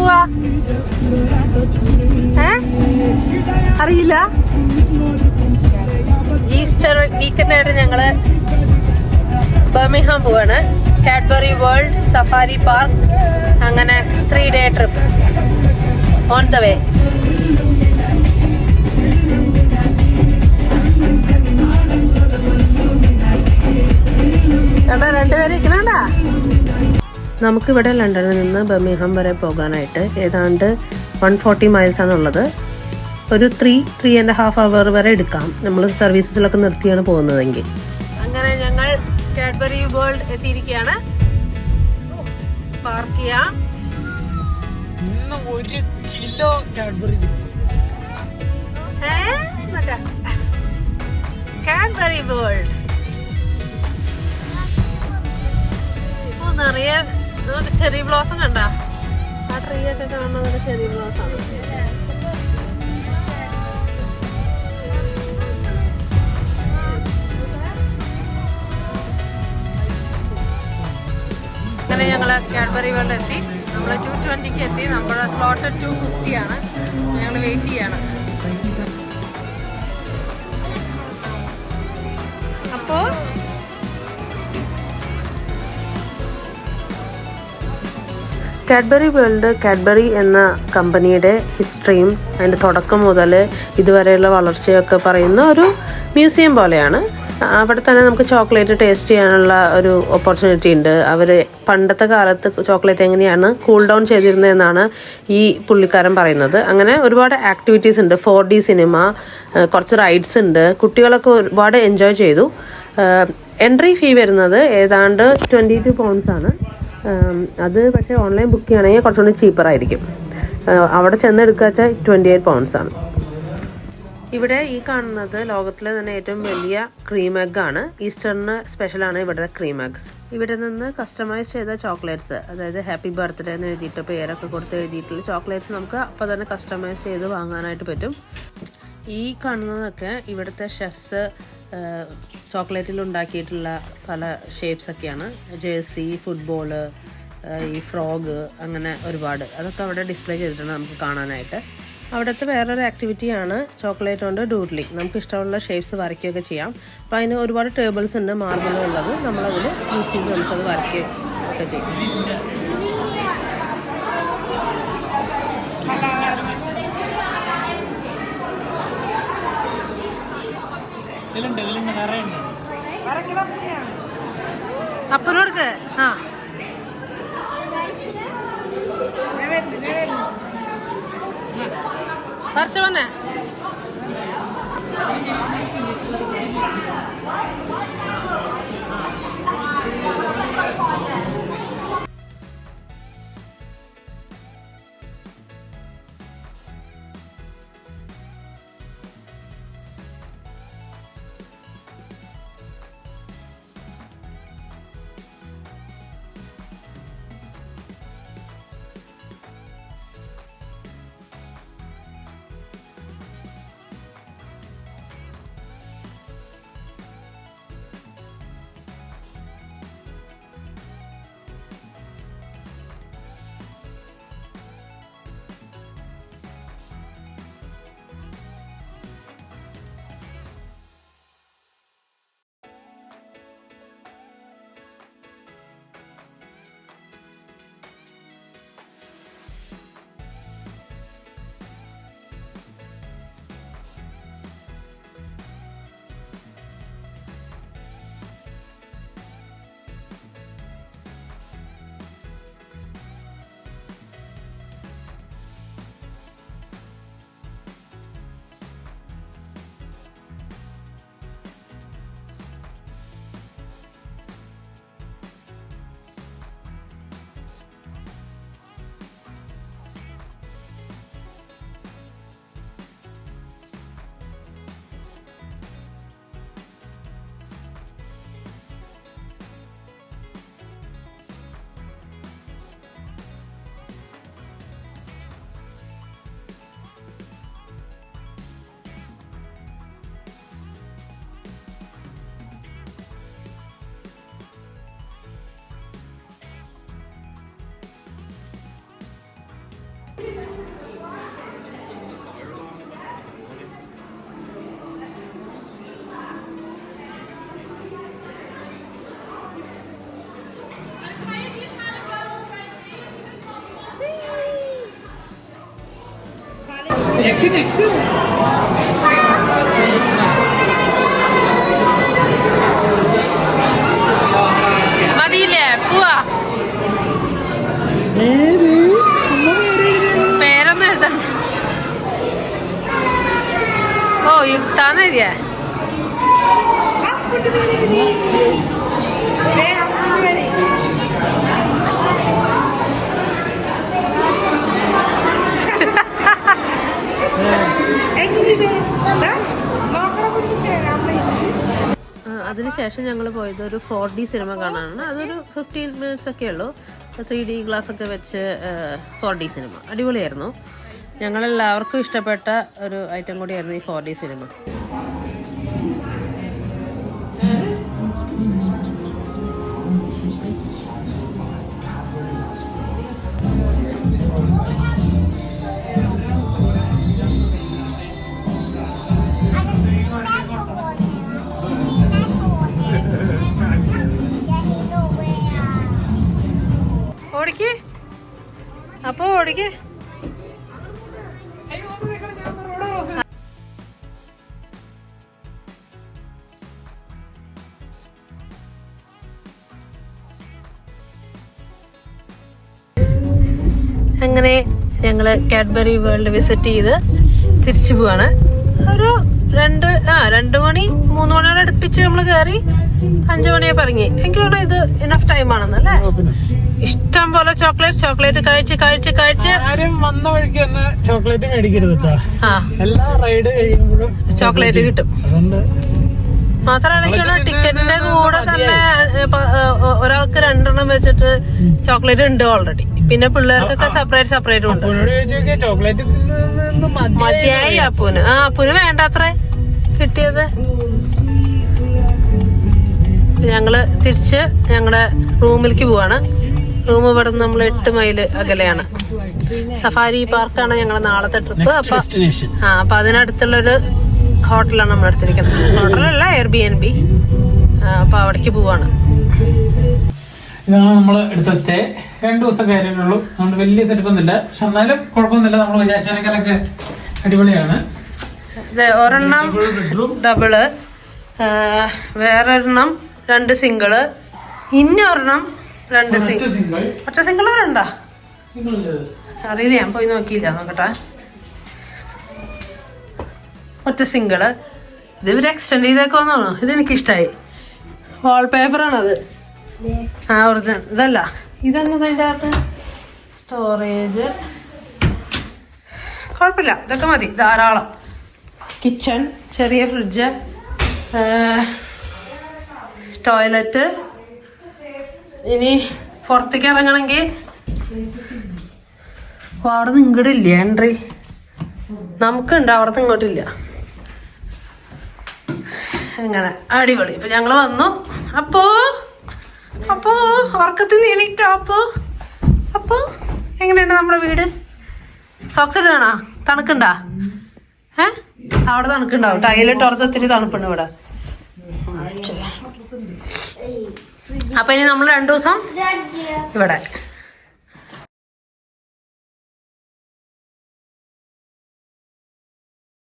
പോവാ? അറിയില്ല. ഈസ്റ്റർ വീക്കെൻഡായിട്ട് ഞങ്ങള് ബർമിംഗ്ഹാം പോവാണ്. കാഡ്ബറി വേൾഡ്, സഫാരി പാർക്ക്, അങ്ങനെ 3 day trip on the way. രണ്ടുപേരും ഇരിക്കണണ്ടാ. നമുക്കിവിടെ ലണ്ടനിൽ നിന്ന് ബർമിംഗ്ഹാം വരെ പോകാനായിട്ട് ഏതാണ്ട് 140 miles ആണുള്ളത്. ഒരു 3.5 hours വരെ എടുക്കാം നമ്മൾ സർവീസസിലൊക്കെ നിർത്തിയാണ് പോകുന്നതെങ്കിൽ. അങ്ങനെ ഞങ്ങൾ കാഡ്ബറി വേൾഡ് എത്തിയിരിക്കുകയാണ്. പാർക്ക് ചെയ്യാം. 1 kilo കാഡ്ബറി. കാഡ്ബറി വേൾഡ് നിറയെ ചെറി ബ്ലോസം കണ്ട. ആ ട്രീ ഒക്കെ കാണുന്നത് ചെറി ബ്ലോസം ആണ്. അങ്ങനെ ഞങ്ങള് കാഡ്ബറി വേൾഡ് എത്തി. നമ്മള് 220 എത്തി. നമ്മുടെ സ്ലോട്ട് 250 ആണ്. ഞങ്ങള് വെയിറ്റ് ചെയ്യാണ്. അപ്പോ കാഡ്ബറി വേൾഡ്, കാഡ്ബറി എന്ന കമ്പനിയുടെ ഹിസ്റ്ററിയും അതിൻ്റെ തുടക്കം മുതൽ ഇതുവരെയുള്ള വളർച്ചയൊക്കെ പറയുന്ന ഒരു മ്യൂസിയം പോലെയാണ്. അവിടെ തന്നെ നമുക്ക് ചോക്ലേറ്റ് ടേസ്റ്റ് ചെയ്യാനുള്ള ഒരു ഓപ്പർച്യൂണിറ്റി ഉണ്ട്. അവർ പണ്ടത്തെ കാലത്ത് ചോക്ലേറ്റ് എങ്ങനെയാണ് കൂൾ ഡൗൺ ചെയ്തിരുന്നതെന്നാണ് ഈ പുള്ളിക്കാരൻ പറയുന്നത്. അങ്ങനെ ഒരുപാട് ആക്ടിവിറ്റീസ് ഉണ്ട്. 4D സിനിമ, കുറച്ച് റൈഡ്സ് ഉണ്ട്. കുട്ടികളൊക്കെ ഒരുപാട് എൻജോയ് ചെയ്തു. എൻട്രി ഫീ വരുന്നത് ഏതാണ്ട് 22 pounds ആണ്. അത് പക്ഷേ ഓൺലൈൻ ബുക്ക് ചെയ്യുകയാണെങ്കിൽ കുറച്ചുകൂടി ചീപ്പറായിരിക്കും. അവിടെ ചെന്നെടുക്കുക വെച്ചാൽ 28 pounds ആണ്. ഇവിടെ ഈ കാണുന്നത് ലോകത്തിലെ തന്നെ ഏറ്റവും വലിയ ക്രീം എഗ് ആണ്. ഈസ്റ്ററിന് സ്പെഷ്യലാണ് ഇവിടുത്തെ ക്രീം എഗ്സ്. ഇവിടെ നിന്ന് കസ്റ്റമൈസ് ചെയ്ത ചോക്ലേറ്റ്സ്, അതായത് ഹാപ്പി ബർത്ത്ഡേ എന്ന് എഴുതിയിട്ട് പേരൊക്കെ കൊടുത്ത് എഴുതിയിട്ടുള്ള ചോക്ലേറ്റ്സ് നമുക്ക് അപ്പോൾ തന്നെ കസ്റ്റമൈസ് ചെയ്ത് വാങ്ങാനായിട്ട് പറ്റും. ഈ കാണുന്നതൊക്കെ ഇവിടുത്തെ ഷെഫ്സ് ചോക്ലേറ്റിൽ ഉണ്ടാക്കിയിട്ടുള്ള പല ഷേപ്സ് ഒക്കെയാണ്. ജേഴ്സി, ഫുട്ബോള്, ഈ ഫ്രോഗ്, അങ്ങനെ ഒരുപാട് അതൊക്കെ അവിടെ ഡിസ്പ്ലേ ചെയ്തിട്ടുണ്ട് നമുക്ക് കാണാനായിട്ട്. അവിടുത്തെ വേറൊരു ആക്ടിവിറ്റിയാണ് ചോക്ലേറ്റ് കൊണ്ട് ഡൂഡ്ലിങ്. നമുക്ക് ഇഷ്ടമുള്ള ഷേപ്സ് വരയ്ക്കുകയൊക്കെ ചെയ്യാം. അപ്പോൾ അതിന് ഒരുപാട് ടേബിൾസ് ഉണ്ട്, മാർബിളുള്ളത്. നമ്മളതിൽ യൂസ് ചെയ്ത് നമുക്കത് വരയ്ക്കുകയൊക്കെ ചെയ്യും. അപ്പനോർക്ക് കുറച്ച് വന്നേ. മതിയില്ലേ പോവാ? പേരൊന്നും എഴുതണ്ട. ഓ യുക്താന്ന് എഴുതിയേ. അതിനുശേഷം ഞങ്ങൾ പോയത് ഒരു 4D സിനിമ കാണാനാണ്. അതൊരു 15 മിനിറ്റ്സ് ഒക്കെ ഉള്ളൂ. 3D ഗ്ലാസ് ഒക്കെ വെച്ച് 4D സിനിമ അടിപൊളിയായിരുന്നു. ഞങ്ങളെല്ലാവർക്കും ഇഷ്ടപ്പെട്ട ഒരു ഐറ്റം കൂടിയായിരുന്നു ഈ 4D സിനിമ. ഓടിക്ക് അപ്പൊ ഓടിക്ക്. അങ്ങനെ ഞങ്ങള് കാഡ്ബറി വേൾഡ് വിസിറ്റ് ചെയ്ത് തിരിച്ചു പോവാണ്. ഒരു 2 മണി 3 മണിയോടെ അടുപ്പിച്ച് നമ്മള് കയറി 5 മണിയെ പറഞ്ഞ്. എനിക്ക് തോന്നുന്നു ഇത് ഇനഫ് ടൈം ആണെന്നല്ലേ. ഇഷ്ടം പോലെ ചോക്ലേറ്റ് കഴിച്ച് ആരും വന്ന വഴിക്ക് തന്നെ ചോക്ലേറ്റ് മേടിക്കരുത് കേട്ടോ. എല്ലാ റൈഡ് കഴിയുമ്പോഴും ചോക്ലേറ്റ് കിട്ടും. അതുകൊണ്ട് മാത്രമല്ല ടിക്കറ്റിന്റെ കൂടെ തന്നെ ഒരാൾക്ക് 2 എണ്ണം വെച്ചിട്ട് ചോക്ലേറ്റ് ഉണ്ട് ഓൾറെഡി. പിന്നെ പിള്ളേർക്കൊക്കെ സെപ്പറേറ്റ് ഉണ്ട്. ചോക്ലേറ്റ് മതിയായി അപ്പൂന്. അപ്പൂന് വേണ്ടത്രേ കിട്ടിയത്. ഞങ്ങള് തിരിച്ച് ഞങ്ങളുടെ റൂമിലേക്ക് പോവാണ്. റൂം ഇവിടെ നിന്ന് നമ്മൾ 8 മൈൽ അകലെയാണ്. സഫാരി പാർക്കാണ് ഞങ്ങളുടെ നാളത്തെ ട്രിപ്പ്. അപ്പൊ അതിനടുത്തുള്ളൊരു ഹോട്ടലാണ് നമ്മൾ എടുത്തിരിക്കുന്നത്. ഹോട്ടലല്ല, Airbnb. അപ്പൊ അവിടേക്ക് പോവാണ്. ഇതാണ് നമ്മൾ എടുത്ത സ്റ്റേ. 2 ദിവസത്തെ കാര്യമുള്ളൂ. അതുകൊണ്ട് വലിയ സെറ്റപ്പ് ഒന്നുമില്ല. പക്ഷെ എന്നാലും കുഴപ്പമൊന്നുമില്ല. നമ്മൾ വിചാരിച്ചതിനേക്കാളൊക്കെ അടിപൊളിയാണ്. ഒരെണ്ണം ഡബിള്, വേറൊരെണ്ണം 2 സിംഗിള്, ഇന്നൊരെണ്ണം 2 സിംഗിൾ. ഒറ്റ സിംഗിള് വേണ്ട അറിയില്ല, ഞാൻ പോയി നോക്കിയില്ല. നോക്കട്ടെ. ഒറ്റ സിംഗിള്. ഇത് ഇവര് എക്സ്റ്റെൻഡ് ചെയ്തേക്കോന്നാണോ? ഇത് എനിക്കിഷ്ടായി. വാൾപേപ്പറാണത്. ഒറിജിനൽ ഇതല്ല. ഇതൊന്നും അതിൻ്റെ അകത്ത് സ്റ്റോറേജ് കുഴപ്പമില്ല. ഇതൊക്കെ മതി, ധാരാളം. കിച്ചൺ, ചെറിയ ഫ്രിഡ്ജ്, ടോയ്ലറ്റ്. ഇനി പുറത്തേക്ക് ഇറങ്ങണമെങ്കിൽ അവിടെ നിന്ന് ഇങ്ങോട്ടില്ല എൻട്രി. നമുക്കുണ്ട്, അവിടത്തെ ഇങ്ങോട്ടില്ല. അങ്ങനെ അടിപൊളി. ഇപ്പൊ ഞങ്ങള് വന്നു. അപ്പോ ഉറക്കത്തിൽ നീണിട്ടോ? അപ്പോ എങ്ങനെയുണ്ട് നമ്മുടെ വീട്? സോക്സ് ഇടണോ? തണുക്കുണ്ടാ? അവിടെ തണുക്കുണ്ടാവും. ടൈലിട്ട് ഉറത്ത് ഒത്തിരി തണുപ്പുണ്ട് ഇവിടെ. അപ്പൊ ഇനി നമ്മൾ 2 ദിവസം ഇവിടെ.